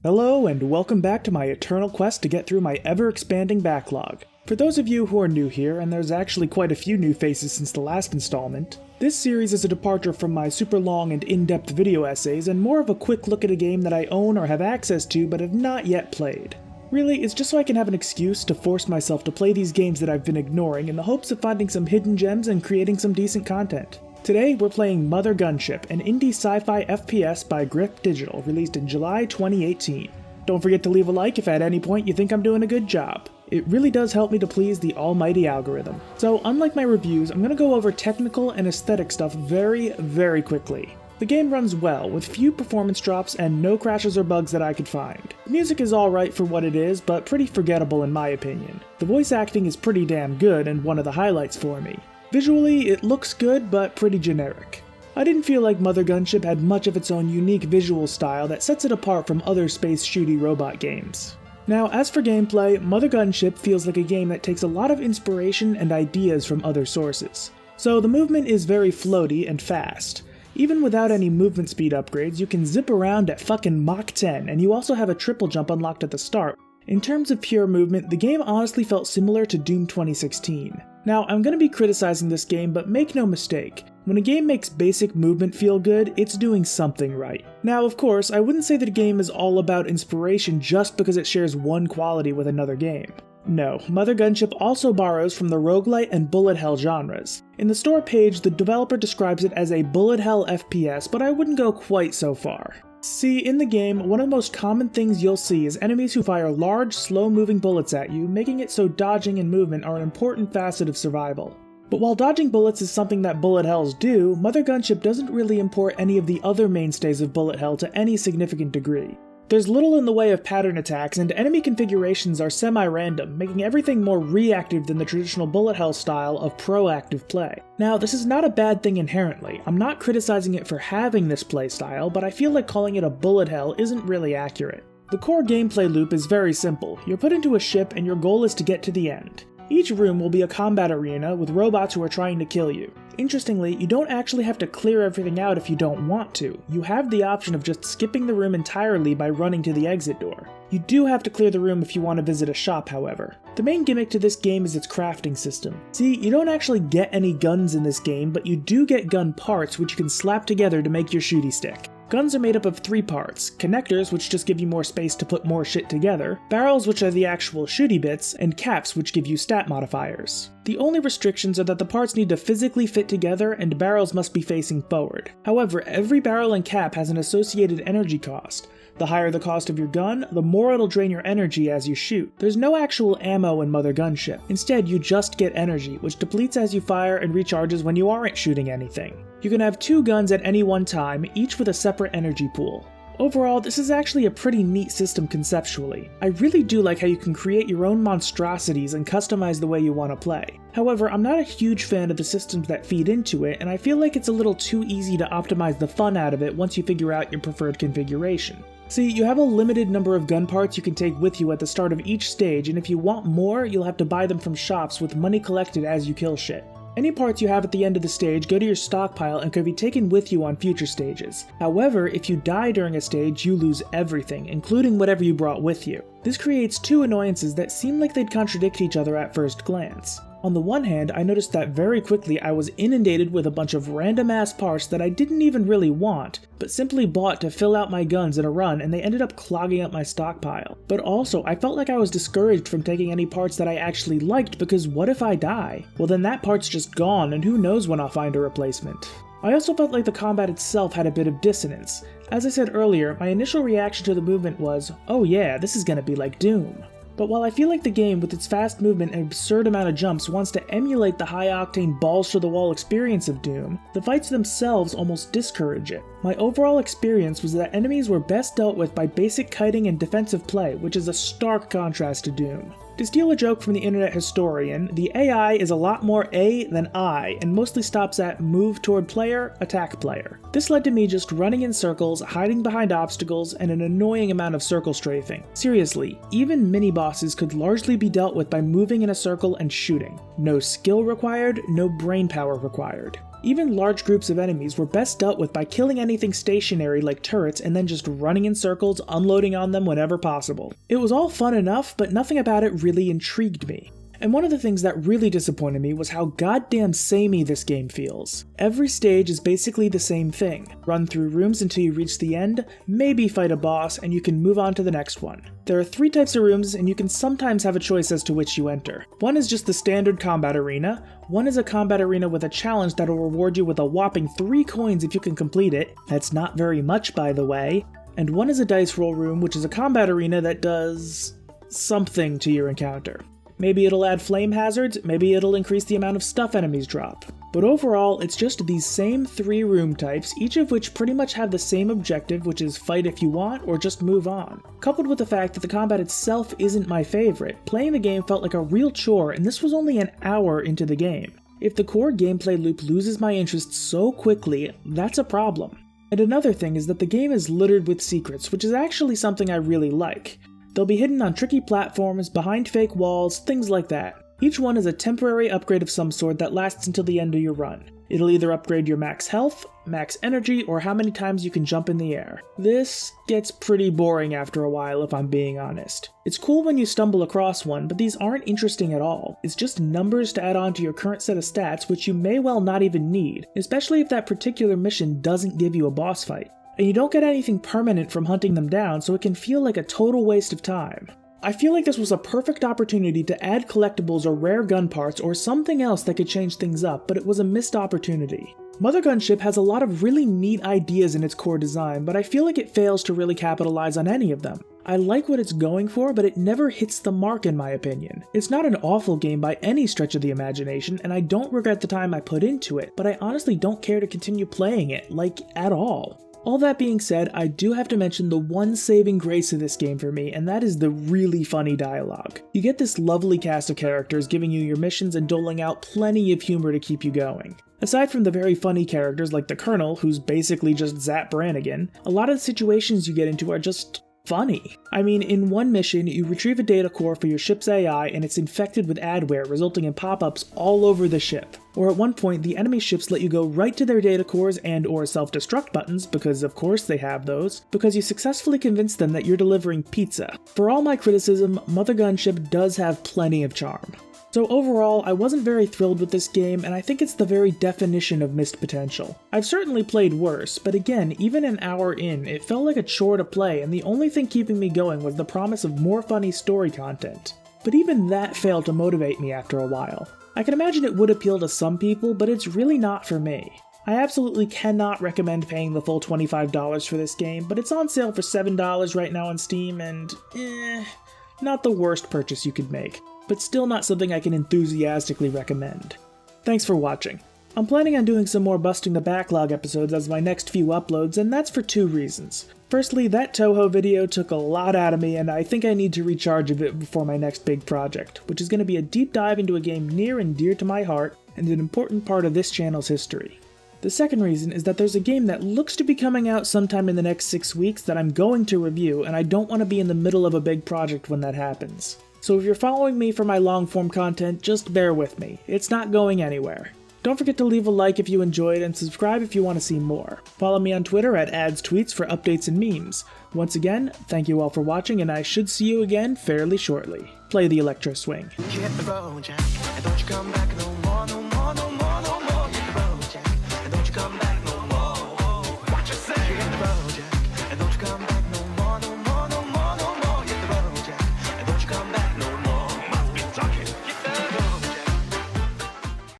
Hello and welcome back to my eternal quest to get through my ever-expanding backlog. For those of you who are new here, and there's actually quite a few new faces since the last installment, this series is a departure from my super long and in-depth video essays and more of a quick look at a game that I own or have access to but have not yet played. Really, it's just so I can have an excuse to force myself to play these games that I've been ignoring in the hopes of finding some hidden gems and creating some decent content. Today, we're playing Mothergunship, an indie sci-fi FPS by Grip Digital, released in July 2018. Don't forget to leave a like if at any point you think I'm doing a good job. It really does help me to please the almighty algorithm. So, unlike my reviews, I'm going to go over technical and aesthetic stuff very quickly. The game runs well, with few performance drops and no crashes or bugs that I could find. The music is alright for what it is, but pretty forgettable in my opinion. The voice acting is pretty damn good and one of the highlights for me. Visually, it looks good, but pretty generic. I didn't feel like Mothergunship had much of its own unique visual style that sets it apart from other space shooty robot games. Now, as for gameplay, Mothergunship feels like a game that takes a lot of inspiration and ideas from other sources. So the movement is very floaty and fast. Even without any movement speed upgrades, you can zip around at fucking Mach 10, and you also have a triple jump unlocked at the start. In terms of pure movement, the game honestly felt similar to Doom 2016. Now, I'm going to be criticizing this game, but make no mistake, when a game makes basic movement feel good, it's doing something right. Now, of course, I wouldn't say that a game is all about inspiration just because it shares one quality with another game. No, Mothergunship also borrows from the roguelite and Bullet Hell genres. In the store page, the developer describes it as a Bullet Hell FPS, but I wouldn't go quite so far. See, in the game, one of the most common things you'll see is enemies who fire large, slow-moving bullets at you, making it so dodging and movement are an important facet of survival. But while dodging bullets is something that Bullet Hells do, Mothergunship doesn't really import any of the other mainstays of Bullet Hell to any significant degree. There's little in the way of pattern attacks, and enemy configurations are semi-random, making everything more reactive than the traditional Bullet Hell style of proactive play. Now, this is not a bad thing inherently. I'm not criticizing it for having this playstyle, but I feel like calling it a Bullet Hell isn't really accurate. The core gameplay loop is very simple. You're put into a ship and your goal is to get to the end. Each room will be a combat arena with robots who are trying to kill you. Interestingly, you don't actually have to clear everything out if you don't want to. You have the option of just skipping the room entirely by running to the exit door. You do have to clear the room if you want to visit a shop, however. The main gimmick to this game is its crafting system. See, you don't actually get any guns in this game, but you do get gun parts which you can slap together to make your shooty stick. Guns are made up of 3 parts: connectors, which just give you more space to put more shit together, barrels, which are the actual shooty bits, and caps, which give you stat modifiers. The only restrictions are that the parts need to physically fit together and barrels must be facing forward. However, every barrel and cap has an associated energy cost. The higher the cost of your gun, the more it'll drain your energy as you shoot. There's no actual ammo in Mothergunship. Instead, you just get energy, which depletes as you fire and recharges when you aren't shooting anything. You can have 2 guns at any one time, each with a separate energy pool. Overall, this is actually a pretty neat system conceptually. I really do like how you can create your own monstrosities and customize the way you want to play. However, I'm not a huge fan of the systems that feed into it, and I feel like it's a little too easy to optimize the fun out of it once you figure out your preferred configuration. See, you have a limited number of gun parts you can take with you at the start of each stage, and if you want more, you'll have to buy them from shops with money collected as you kill shit. Any parts you have at the end of the stage go to your stockpile and can be taken with you on future stages. However, if you die during a stage, you lose everything, including whatever you brought with you. This creates 2 annoyances that seem like they'd contradict each other at first glance. On the one hand, I noticed that very quickly I was inundated with a bunch of random ass parts that I didn't even really want, but simply bought to fill out my guns in a run, and they ended up clogging up my stockpile. But also, I felt like I was discouraged from taking any parts that I actually liked because what if I die? Well, then that part's just gone and who knows when I'll find a replacement. I also felt like the combat itself had a bit of dissonance. As I said earlier, my initial reaction to the movement was, oh yeah, this is gonna be like Doom. But while I feel like the game, with its fast movement and absurd amount of jumps, wants to emulate the high-octane balls-to-the-wall experience of Doom, the fights themselves almost discourage it. My overall experience was that enemies were best dealt with by basic kiting and defensive play, which is a stark contrast to Doom. To steal a joke from the internet historian, the AI is a lot more A than I, and mostly stops at move toward player, attack player. This led to me just running in circles, hiding behind obstacles, and an annoying amount of circle strafing. Seriously, even mini-bosses could largely be dealt with by moving in a circle and shooting. No skill required, no brain power required. Even large groups of enemies were best dealt with by killing anything stationary like turrets and then just running in circles, unloading on them whenever possible. It was all fun enough, but nothing about it really intrigued me. And one of the things that really disappointed me was how goddamn samey this game feels. Every stage is basically the same thing. Run through rooms until you reach the end, maybe fight a boss, and you can move on to the next one. There are 3 types of rooms, and you can sometimes have a choice as to which you enter. One is just the standard combat arena, one is a combat arena with a challenge that'll reward you with a whopping 3 coins if you can complete it. That's not very much, by the way. And one is a dice roll room, which is a combat arena that does something to your encounter. Maybe it'll add flame hazards, maybe it'll increase the amount of stuff enemies drop. But overall, it's just these same 3 room types, each of which pretty much have the same objective, which is fight if you want or just move on. Coupled with the fact that the combat itself isn't my favorite, playing the game felt like a real chore, and this was only an hour into the game. If the core gameplay loop loses my interest so quickly, that's a problem. And another thing is that the game is littered with secrets, which is actually something I really like. They'll be hidden on tricky platforms, behind fake walls, things like that. Each one is a temporary upgrade of some sort that lasts until the end of your run. It'll either upgrade your max health, max energy, or how many times you can jump in the air. This gets pretty boring after a while if I'm being honest. It's cool when you stumble across one, but these aren't interesting at all. It's just numbers to add on to your current set of stats, which you may well not even need, especially if that particular mission doesn't give you a boss fight. And you don't get anything permanent from hunting them down, so it can feel like a total waste of time. I feel like this was a perfect opportunity to add collectibles or rare gun parts or something else that could change things up, but it was a missed opportunity. Mothergunship has a lot of really neat ideas in its core design, but I feel like it fails to really capitalize on any of them. I like what it's going for, but it never hits the mark in my opinion. It's not an awful game by any stretch of the imagination, and I don't regret the time I put into it, but I honestly don't care to continue playing it, like, at all. All that being said, I do have to mention the one saving grace of this game for me, and that is the really funny dialogue. You get this lovely cast of characters giving you your missions and doling out plenty of humor to keep you going. Aside from the very funny characters like the Colonel, who's basically just Zap Brannigan, a lot of the situations you get into are just funny. I mean, in one mission, you retrieve a data core for your ship's AI and it's infected with adware, resulting in pop-ups all over the ship. Or at one point, the enemy ships let you go right to their data cores and or self-destruct buttons, because of course they have those, because you successfully convinced them that you're delivering pizza. For all my criticism, Mothergunship does have plenty of charm. So overall, I wasn't very thrilled with this game, and I think it's the very definition of missed potential. I've certainly played worse, but again, even an hour in, it felt like a chore to play, and the only thing keeping me going was the promise of more funny story content. But even that failed to motivate me after a while. I can imagine it would appeal to some people, but it's really not for me. I absolutely cannot recommend paying the full $25 for this game, but it's on sale for $7 right now on Steam, and not the worst purchase you could make, but still not something I can enthusiastically recommend. Thanks for watching. I'm planning on doing some more Busting the Backlog episodes as my next few uploads, and that's for 2 reasons. Firstly, that Toho video took a lot out of me, and I think I need to recharge a bit before my next big project, which is going to be a deep dive into a game near and dear to my heart, and an important part of this channel's history. The second reason is that there's a game that looks to be coming out sometime in the next 6 weeks that I'm going to review, and I don't want to be in the middle of a big project when that happens. So if you're following me for my long-form content, just bear with me. It's not going anywhere. Don't forget to leave a like if you enjoyed and subscribe if you want to see more. Follow me on Twitter at @adstweets for updates and memes. Once again, thank you all for watching, and I should see you again fairly shortly. Play the electro swing.